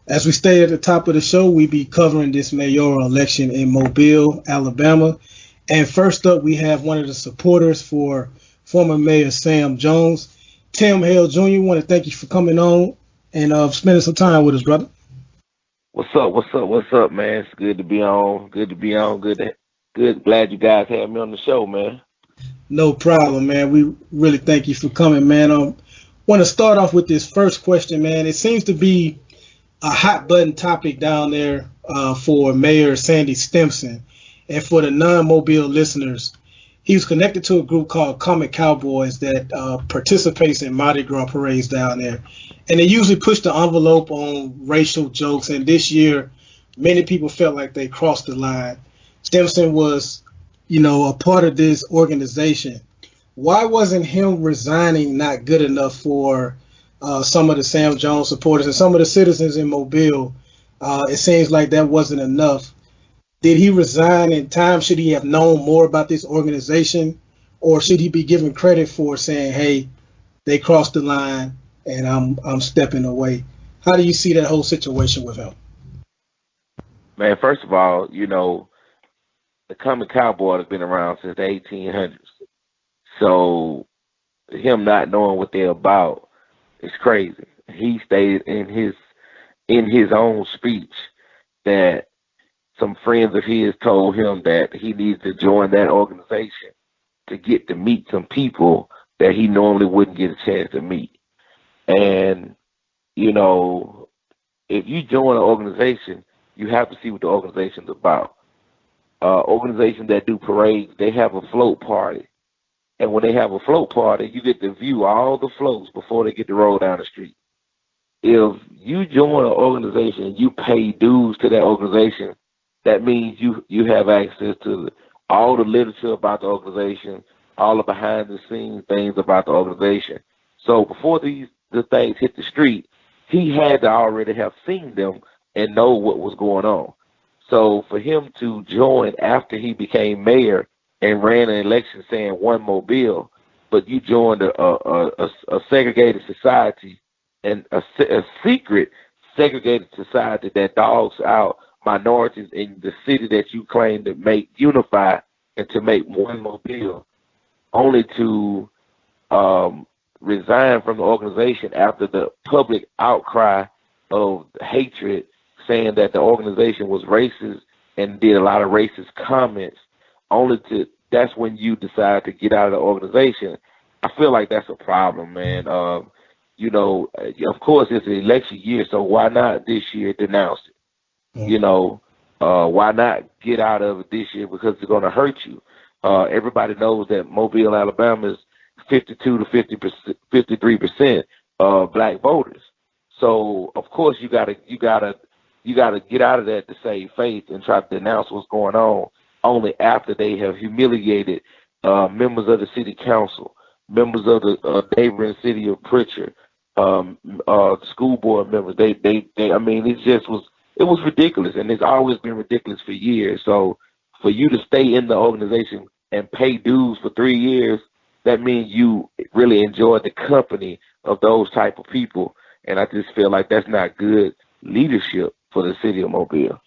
As we stated at the top of the show, we be covering this mayoral election in Mobile, Alabama. And first up, we have one of the supporters for former Mayor Sam Jones, Tim Hale Jr. Want to thank you for coming on and spending some time with us, brother. What's up? What's up, man? It's good to be on. Good. Glad you guys had me on the show, man. No problem, man. We really thank you for coming, man. Want to start off with this first question, man. It seems to be a hot button topic down there for Mayor Sandy Stimpson. And for the non-Mobile listeners, he was connected to a group called Comic Cowboys that participates in Mardi Gras parades down there. And they usually push the envelope on racial jokes. And this year, many people felt like they crossed the line. Stimpson was, a part of this organization. Why wasn't him resigning not good enough for some of the Sam Jones supporters and some of the citizens in Mobile? It seems like that wasn't enough. Did he resign in time? Should he have known more about this organization? Or should he be given credit for saying, hey, they crossed the line and I'm stepping away? How do you see that whole situation with him? Man, first of all, the Comic Cowboy has been around since the 1800s. So him not knowing what they're about is crazy. He stated in his own speech that some friends of his told him that he needs to join that organization to get to meet some people that he normally wouldn't get a chance to meet. And, if you join an organization, you have to see what the organization's about. Organizations that do parades, they have a float party. And when they have a float party, you get to view all the floats before they get to roll down the street. If you join an organization and you pay dues to that organization, that means you have access to all the literature about the organization, all the behind-the-scenes things about the organization. So before the things hit the street, he had to already have seen them and know what was going on. So for him to join after he became mayor and ran an election saying one Mobile, but you joined a segregated society and a secret segregated society that dogs out minorities in the city that you claim to make unify and to make one Mobile, only to resign from the organization after the public outcry of hatred, saying that the organization was racist and did a lot of racist comments, that's when you decide to get out of the organization. I feel like that's a problem, man. Of course it's an election year, so why not this year denounce it? Why not get out of it this year, because it's going to hurt you. Everybody knows that Mobile, Alabama is 52 to 53% black voters. So of course you gotta get out of that to save face and try to denounce what's going on only after they have humiliated members of the city council, members of the neighboring city of Pritchard, school board members. It was ridiculous, and it's always been ridiculous for years. So for you to stay in the organization and pay dues for 3 years, that means you really enjoy the company of those type of people. And I just feel like that's not good leadership for the city of Mobile.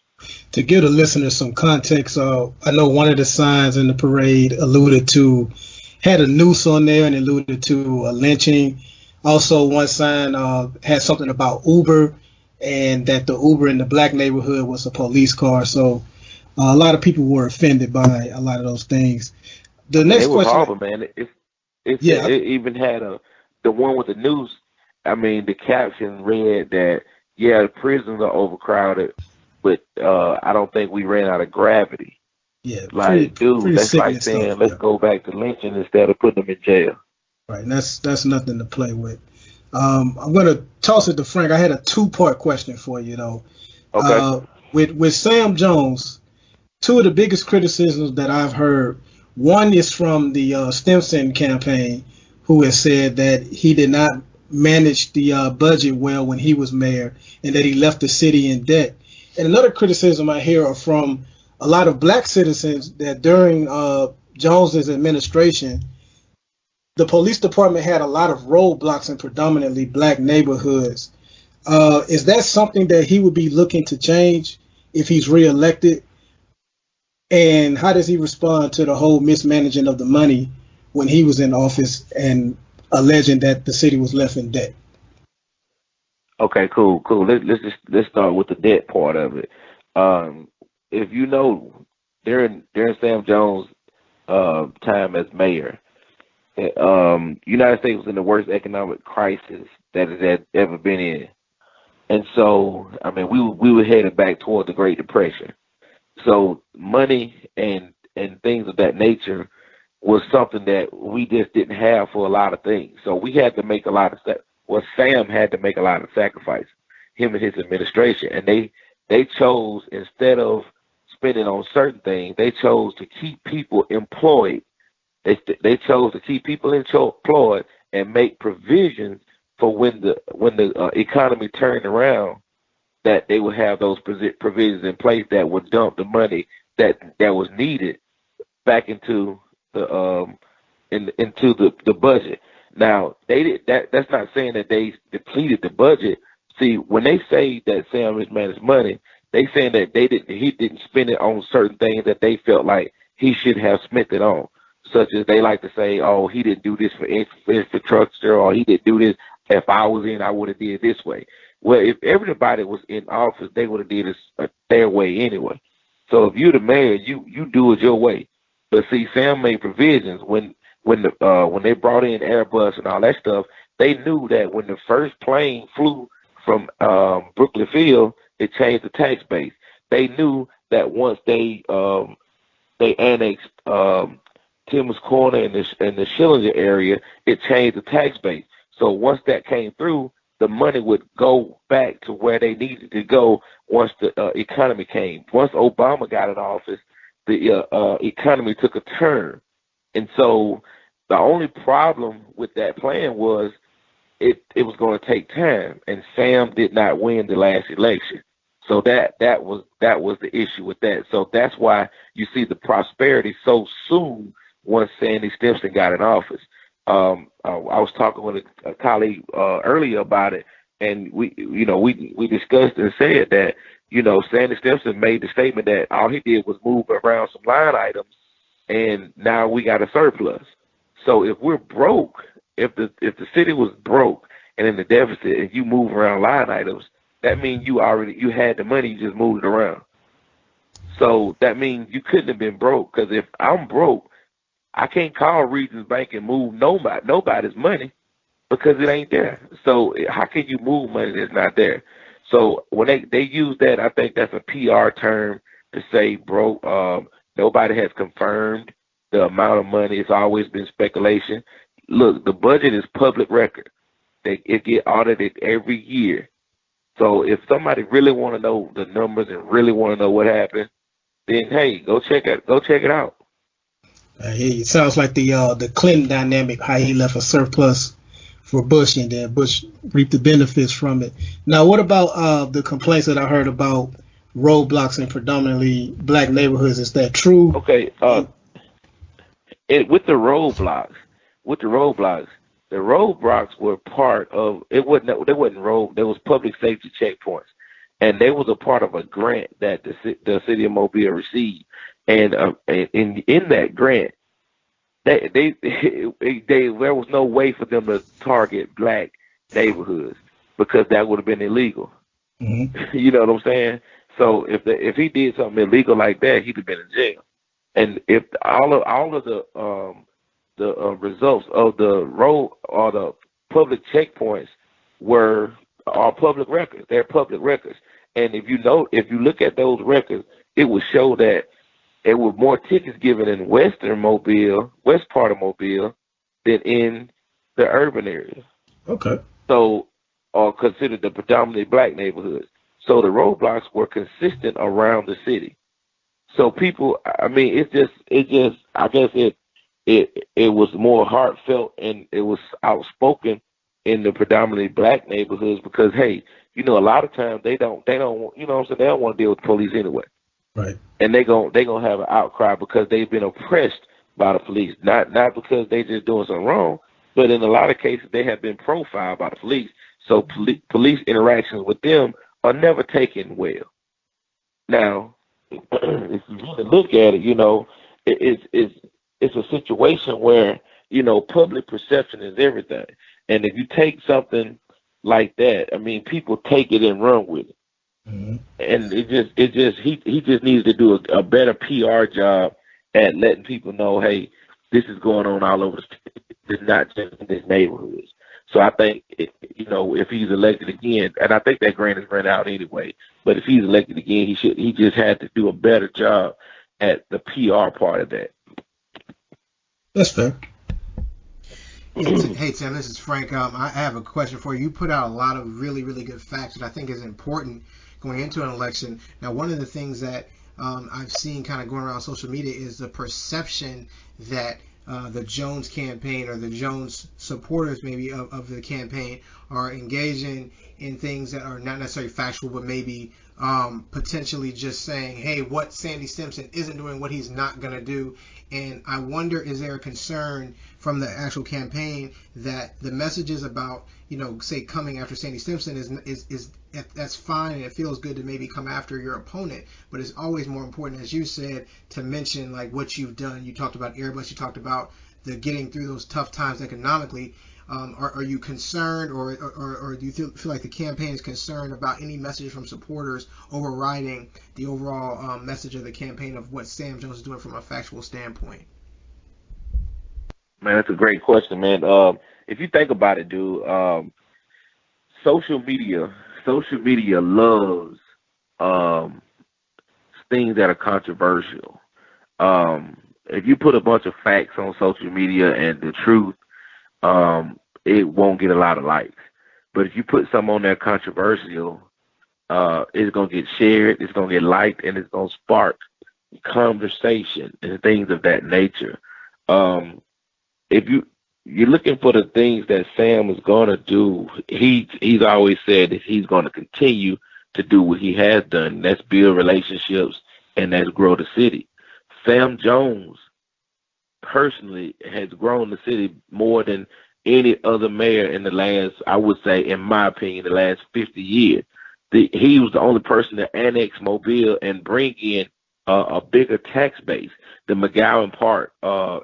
To give the listeners some context, I know one of the signs in the parade had a noose on there and alluded to a lynching. Also, one sign had something about Uber, and that the Uber in the black neighborhood was a police car. So a lot of people were offended by a lot of those things. The next question, was horrible, man. It even had the one with the noose. I mean, the caption read that, the prisons are overcrowded, but I don't think we ran out of gravity. Yeah, like, dude, that's like saying, let's go back to lynching instead of putting them in jail. Right, and that's nothing to play with. I'm going to toss it to Frank. I had a two-part question for you, though. Okay. With Sam Jones, two of the biggest criticisms that I've heard, one is from the Stimpson campaign, who has said that he did not manage the budget well when he was mayor and that he left the city in debt. And another criticism I hear are from a lot of black citizens that during Jones's administration, the police department had a lot of roadblocks in predominantly black neighborhoods. Is that something that he would be looking to change if he's reelected? And how does he respond to the whole mismanaging of the money when he was in office and alleging that the city was left in debt? Okay, cool. Let's start with the debt part of it. Um, if you know, during Sam Jones' time as mayor, United States was in the worst economic crisis that it had ever been in, and so I mean we were headed back toward the Great Depression. So money and things of that nature was something that we just didn't have for a lot of things. So we had to make a lot of well, Sam had to make a lot of sacrifices, him and his administration, and they chose, instead of spending on certain things, they chose to keep people employed. They chose to keep people employed and make provisions for when the economy turned around, that they would have those provisions in place that would dump the money that was needed back into the budget. Now they did that. That's not saying that they depleted the budget. See, when they say that Sam mismanaged money, they saying that he didn't spend it on certain things that they felt like he should have spent it on, such as they like to say, oh, he didn't do this for infrastructure, or he didn't do this. If I was in, I would have did it this way. Well, if everybody was in office, they would have did it their way anyway. So if you're the mayor, you do it your way. But see, Sam made provisions when they brought in Airbus and all that stuff. They knew that when the first plane flew from Brooklyn Field, it changed the tax base. They knew that once they annexed Timmons Corner and the Schillinger area, it changed the tax base. So once that came through, the money would go back to where they needed to go once the economy came. Once Obama got in office, the economy took a turn. And so the only problem with that plan was it was going to take time, and Sam did not win the last election. So that was the issue with that. So that's why you see the prosperity so soon once Sandy Stimpson got in office. I was talking with a colleague earlier about it, and we discussed and said that Sandy Stimpson made the statement that all he did was move around some line items, and now we got a surplus. So if we're broke, if the city was broke and in the deficit, and you move around line items, that means you had the money, you just moved it around. So that means you couldn't have been broke, because if I'm broke, I can't call Regions Bank and move nobody's money because it ain't there. So how can you move money that's not there? So when they use that, I think that's a PR term to say broke. Nobody has confirmed the amount of money. It's always been speculation. Look, the budget is public record. It get audited every year. So if somebody really want to know the numbers and really want to know what happened, then hey, go check it out. It sounds like the Clinton dynamic, how he left a surplus for Bush, and then Bush reaped the benefits from it. Now, what about the complaints that I heard about roadblocks in predominantly black neighborhoods? Is that true? Okay, with the roadblocks, the roadblocks were part of it. They wasn't road. There was public safety checkpoints, and they was a part of a grant that the city of Mobile received. And in that grant, there was no way for them to target black neighborhoods because that would have been illegal. Mm-hmm. You know what I'm saying? So if he did something illegal like that, he'd have been in jail. And if all of the results of the road or the public checkpoints are public records. They're public records. And if you look at those records, it will show that there were more tickets given in west part of Mobile, than in the urban areas. Okay. So, or considered the predominantly black neighborhoods. So the roadblocks were consistent around the city. So people, I mean, I guess it was more heartfelt, and it was outspoken in the predominantly black neighborhoods because, hey, a lot of times they don't, what I'm saying, they don't want to deal with the police anyway. Right. And they gonna have an outcry because they've been oppressed by the police, not because they just doing something wrong, but in a lot of cases they have been profiled by the police. So police interactions with them are never taken well. Now, if you really look at it, it's a situation where public perception is everything, and if you take something like that, I mean, people take it and run with it, Mhm. and he just needs to do a better PR job at letting people know, hey, this is going on all over the state. It's not just in this neighborhood. So I think, if he's elected again, and I think that grant is run out anyway, but if he's elected again, he just had to do a better job at the PR part of that. That's fair. Yeah, hey Tim, this is Frank. I have a question for you. You put out a lot of really, really good facts that I think is important going into an election. Now, one of the things that I've seen kind of going around social media is the perception that the Jones campaign or the Jones supporters maybe of the campaign are engaging in things that are not necessarily factual, but maybe potentially just saying, hey, what Sandy Simpson isn't doing, what he's not going to do. And I wonder, is there a concern from the actual campaign that the messages about, say coming after Sandy Simpson is that's fine and it feels good to maybe come after your opponent, but it's always more important, as you said, to mention like what you've done. You talked about Airbus, you talked about the getting through those tough times economically. Are you concerned, or do you feel like the campaign is concerned about any message from supporters overriding the overall message of the campaign of what Sam Jones is doing from a factual standpoint? Man, that's a great question, man. If you think about it, dude, social media loves things that are controversial. If you put a bunch of facts on social media and the truth, it won't get a lot of likes. But if you put something on there controversial, it's gonna get shared, it's gonna get liked, and it's gonna spark conversation and things of that nature. If you're looking for the things that Sam is gonna do, he's always said that he's gonna continue to do what he has done. That's build relationships and that's grow the city. Sam Jones personally has grown the city more than any other mayor in the last, I would say, in my opinion, the last 50 years. He was the only person to annex Mobile and bring in a bigger tax base. The McGowan Park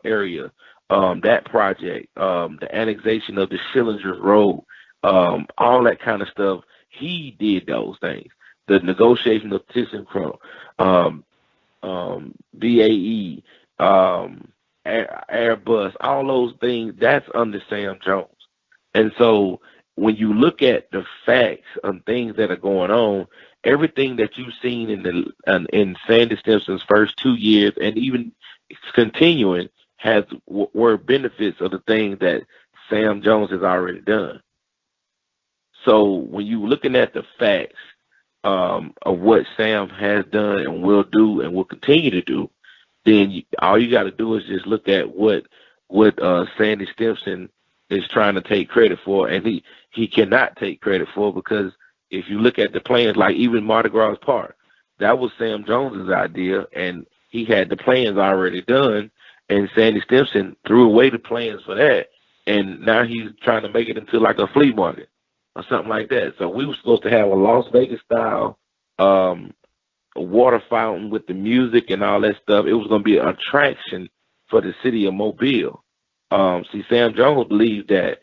area, that project, the annexation of the Schillingers Road, all that kind of stuff. He did those things. The negotiation of ThyssenKrupp, BAE, Airbus, all those things, that's under Sam Jones. And so when you look at the facts and things that are going on, everything that you've seen in Sandy Simpson's first 2 years and even continuing were benefits of the things that Sam Jones has already done. So when you're looking at the facts of what Sam has done and will do and will continue to do, then all you got to do is just look at what Sandy Simpson is trying to take credit for, and he cannot take credit for, because if you look at the plans, like even Mardi Gras Park, that was Sam Jones's idea, and he had the plans already done, and Sandy Simpson threw away the plans for that, and now he's trying to make it into like a flea market or something like that. So we were supposed to have a Las Vegas style water fountain with the music and all that stuff. It was going to be an attraction for the city of Mobile. See, Sam Jones believed that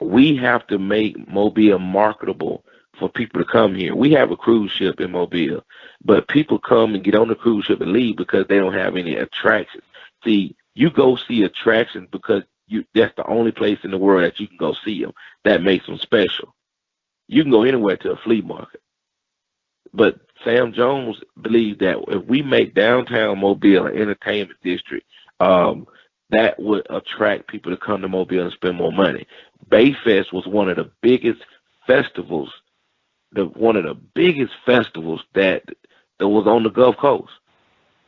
we have to make Mobile marketable for people to come here. We have a cruise ship in Mobile, but people come and get on the cruise ship and leave because they don't have any attractions. See, you go see attractions because that's the only place in the world that you can go see them. That makes them special. You can go anywhere to a flea market. But Sam Jones believed that if we make downtown Mobile an entertainment district, that would attract people to come to Mobile and spend more money. Bayfest was one of the biggest festivals, that was on the Gulf Coast.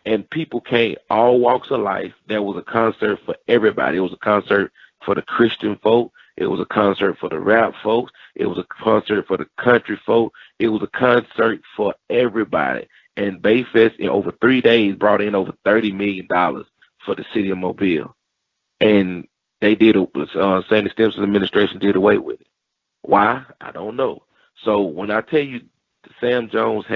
And people came all walks of life. There was a concert for everybody. It was a concert for the Christian folk. It was a concert for the rap folks. It was a concert for the country folk. It was a concert for everybody. And Bayfest, in over 3 days, brought in over $30 million for the city of Mobile. And they did, Sandy Simpson's administration did away with it. Why? I don't know. So when I tell you Sam Jones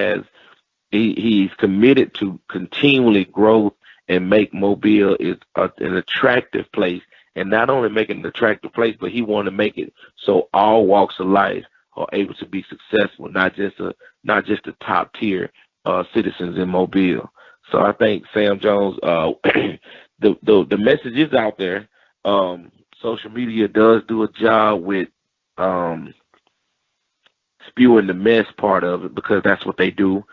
he's committed to continually grow and make Mobile an attractive place, and not only make it an attractive place, but he want to make it so all walks of life are able to be successful, not just the top tier citizens in Mobile. So I think Sam Jones, the message is out there. Social media does do a job with um, spewing the mess part of it because that's what they do.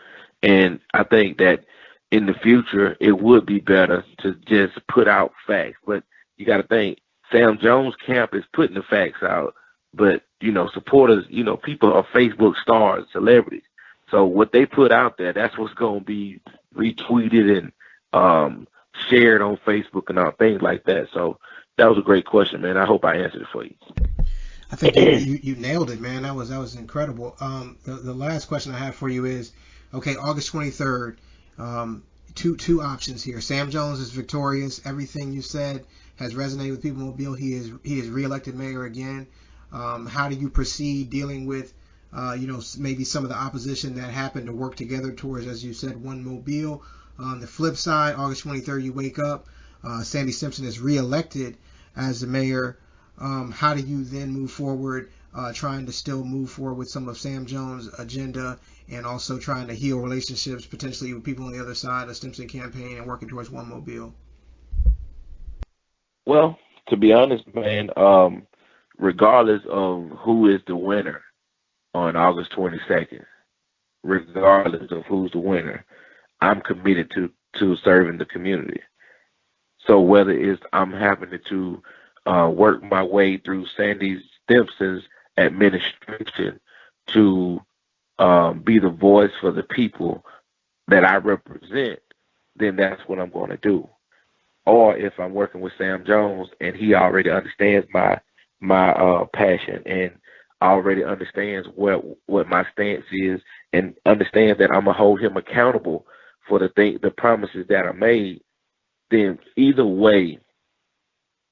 And I think that in the future, it would be better to just put out facts. But you got to think Sam Jones camp is putting the facts out. But, supporters, people are Facebook stars, celebrities. So what they put out there, that's what's going to be retweeted and shared on Facebook and all things like that. So that was a great question, man. I hope I answered it for you. I think you nailed it, man. That was incredible. The last question I have for you is, okay, August 23rd. Two options here. Sam Jones is victorious. Everything you said has resonated with people in Mobile. He is reelected mayor again. How do you proceed dealing with maybe some of the opposition that happened to work together towards, as you said, one Mobile? On the flip side, August 23rd, you wake up. Sandy Simpson is reelected as the mayor. How do you then move forward, trying to still move forward with some of Sam Jones' agenda and also trying to heal relationships potentially with people on the other side of the Simpson campaign and working towards one Mobile? Well, to be honest, man, regardless of who is the winner on August 22nd, regardless of who's the winner, I'm committed to serving the community. So whether it's I'm having to work my way through Sandy Stimpson's administration to be the voice for the people that I represent, then that's what I'm going to do. Or if I'm working with Sam Jones and he already understands my passion and already understands what my stance is and understands that I'm gonna hold him accountable for the promises that are made, then either way,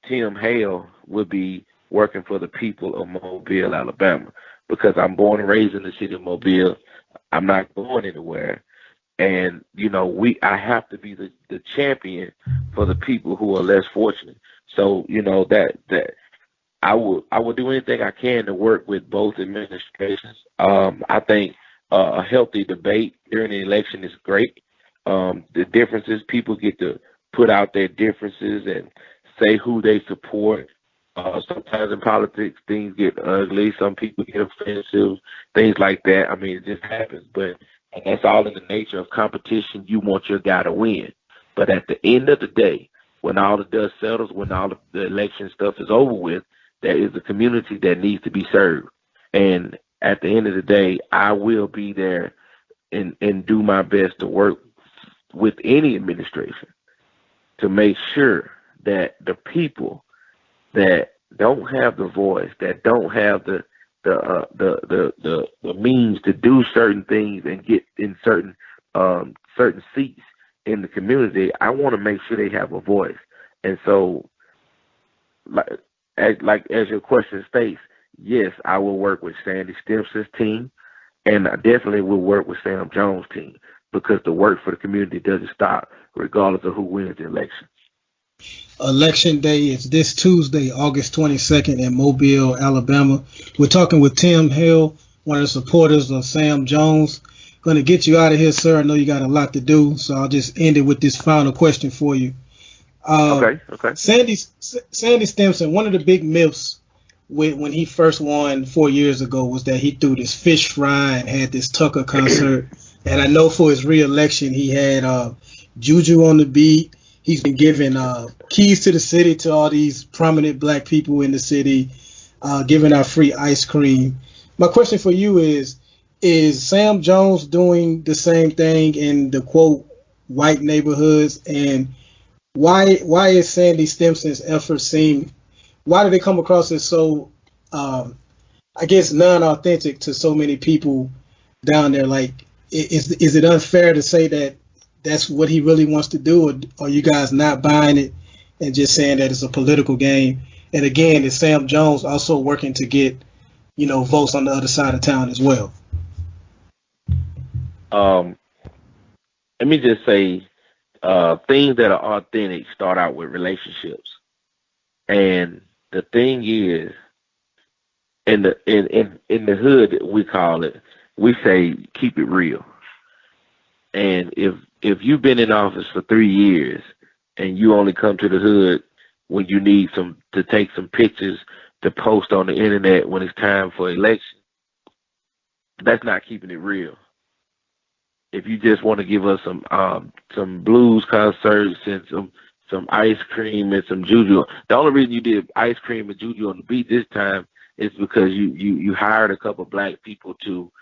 Tim Hale will be working for the people of Mobile, Alabama, because I'm born and raised in the city of Mobile. I'm not going anywhere. And, I have to be the champion for the people who are less fortunate. So, that I will do anything I can to work with both administrations. I think a healthy debate during the election is great. The differences, people get to put out their differences and say who they support. Sometimes in politics, things get ugly. Some people get offensive, things like that. I mean, it just happens. And that's all in the nature of competition. You want your guy to win. But at the end of the day, when all the dust settles, when all the election stuff is over with, there is a community that needs to be served. And at the end of the day, I will be there and do my best to work with any administration to make sure that the people that don't have the voice, that don't have the means to do certain things and get in certain seats in the community, I want to make sure they have a voice. And so, as your question states, yes, I will work with Sandy Stimpson's team, and I definitely will work with Sam Jones' team, because the work for the community doesn't stop regardless of who wins the election. Election day is this Tuesday, August 22nd in Mobile, Alabama. We're talking with Tim Hale, one of the supporters of Sam Jones. Going to get you out of here, sir. I know you got a lot to do, so I'll just end it with this final question for you. Okay. Sandy Stimpson, one of the big myths when he first won 4 years ago was that he threw this fish fry and had this Tucker concert. And I know for his re-election, he had Juju on the beat. He's been giving keys to the city to all these prominent black people in the city, giving out free ice cream. My question for you is Sam Jones doing the same thing in the, quote, white neighborhoods? And why is Sandy Stimpson's efforts why do they come across as so, I guess, non-authentic to so many people down there? Like, is it unfair to say that that's what he really wants to do, or are you guys not buying it and just saying that it's a political game? And again, is Sam Jones also working to get votes on the other side of town as well. Um, Let me just say, things that are authentic start out with relationships, and the thing is, in the hood we call it, we say keep it real. And if you've been in office for 3 years and you only come to the hood when you need some to take some pictures to post on the internet when it's time for election, that's not keeping it real. If you just want to give us some blues concerts and some ice cream and some juju, the only reason you did ice cream and juju on the beat this time is because you hired a couple of black people to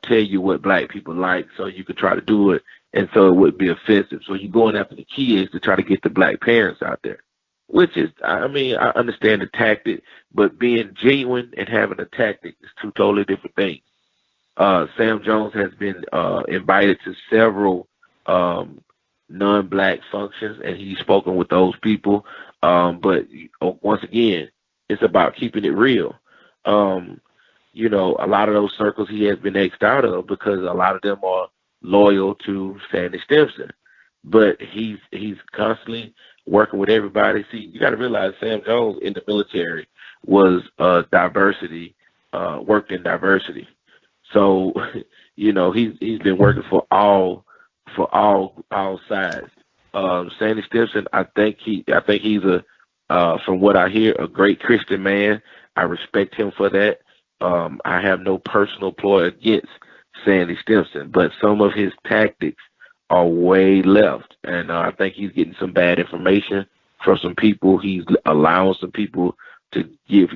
tell you what black people like, so you could try to do it, and so it would be offensive. So you're going after the kids to try to get the black parents out there, which is, I mean, I understand the tactic, but being genuine and having a tactic is two totally different things. Sam Jones has been invited to several non-black functions, and he's spoken with those people. But once again, it's about keeping it real. Um, a lot of those circles he has been X'd out of because a lot of them are loyal to Sandy Stimson. But he's constantly working with everybody. See, you got to realize Sam Jones in the military was diversity, worked in diversity. So, he's been working for all sides. Sandy Stimson, I think he's from what I hear, a great Christian man. I respect him for that. I have no personal ploy against Sandy Stimson, but some of his tactics are way left, and I think he's getting some bad information from some people. He's allowing some people to get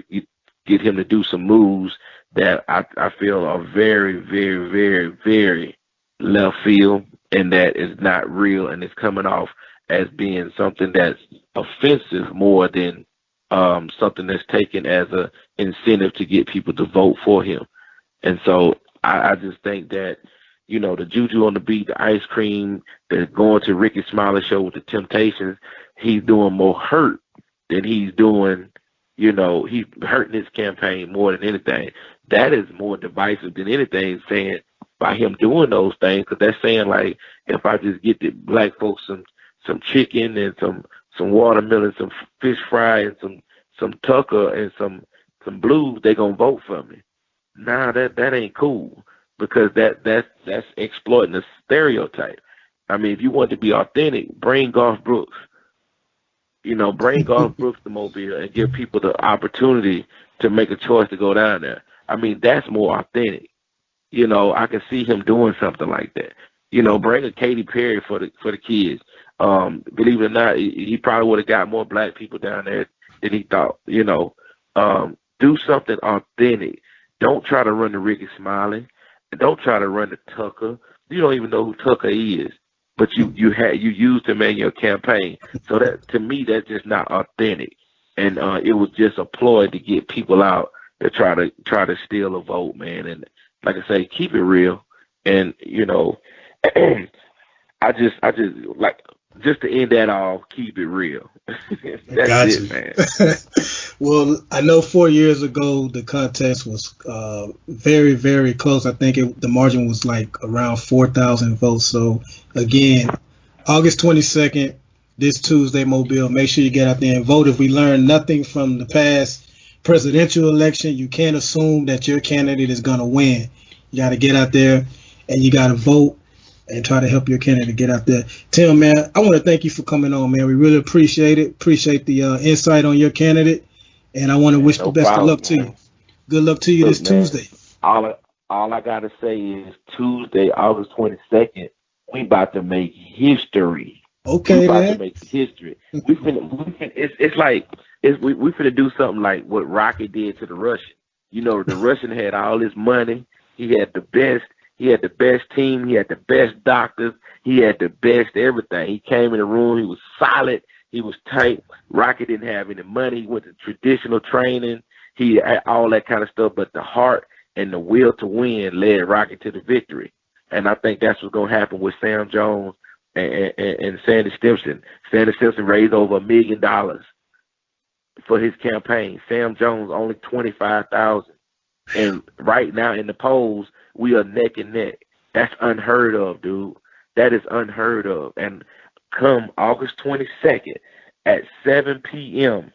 him to do some moves that I feel are very, very, very, very left field, and that is not real, and it's coming off as being something that's offensive more than something that's taken as a incentive to get people to vote for him. And so I just think that, the juju on the beat, the ice cream, the going to Ricky Smiley show with the Temptations, he's doing more hurt than he's doing, he's hurting his campaign more than anything. That is more divisive than anything, saying by him doing those things, because that's saying, like, if I just get the black folks some chicken and some watermelon, some fish fry, and some tucker and some blues, they gonna vote for me. Nah, that ain't cool, because that's exploiting a stereotype. I mean, if you want to be authentic, bring Garth Brooks. Bring Garth Brooks to Mobile and give people the opportunity to make a choice to go down there. I mean, that's more authentic. I can see him doing something like that. Bring a Katy Perry for the kids. Believe it or not, he probably would have got more black people down there than he thought. Do something authentic. Don't try to run the Ricky Smiley. Don't try to run the Tucker. You don't even know who Tucker is, but you used him in your campaign. So that, to me, that's just not authentic. And it was just a ploy to get people out to try to steal a vote, man. And like I say, keep it real. And I just like, just to end that all, keep it real. That's it, man. Well, I know 4 years ago the contest was very, very close. I think the margin was like around 4,000 votes. So again, August 22nd, this Tuesday, Mobile. Make sure you get out there and vote. If we learn nothing from the past presidential election, you can't assume that your candidate is going to win. You got to get out there and you got to vote and try to help your candidate get out there. Tim, man, I want to thank you for coming on, man. We really appreciate it. Appreciate the insight on your candidate, and I want to wish the best of luck to you. Good luck to you this Tuesday. All I gotta say is Tuesday, August 22nd, we about to make history. Okay, we about man. to make history. We finna do something like what Rocky did to the Russian. The Russian had all his money. He had the best. He had the best team. He had the best doctors. He had the best everything. He came in the room. He was solid. He was tight. Rocky didn't have any money. He went to traditional training. He had all that kind of stuff. But the heart and the will to win led Rocky to the victory. And I think that's what's going to happen with Sam Jones and Sandy Stimson. Sandy Stimson raised over $1 million for his campaign. Sam Jones only $25,000. And right now in the polls, we are neck and neck. That's unheard of, dude. That is unheard of. And come August 22nd at 7 p.m.,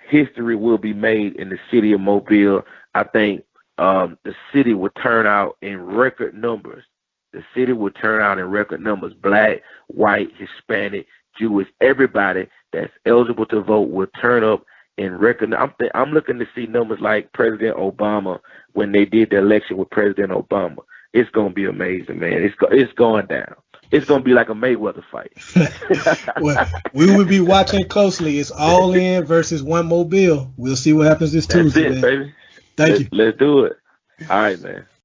history will be made in the city of Mobile. I think the city will turn out in record numbers. The city will turn out in record numbers. Black, white, Hispanic, Jewish, everybody that's eligible to vote will turn up in record. I'm looking to see numbers like President Obama when they did the election with President Obama. It's gonna be amazing, man. It's going down. It's gonna be like a Mayweather fight. Well, we will be watching closely. It's All In versus One Mobile. We'll see what happens this That's Tuesday, it, man. baby. Thank you. Let's do it. All right, man.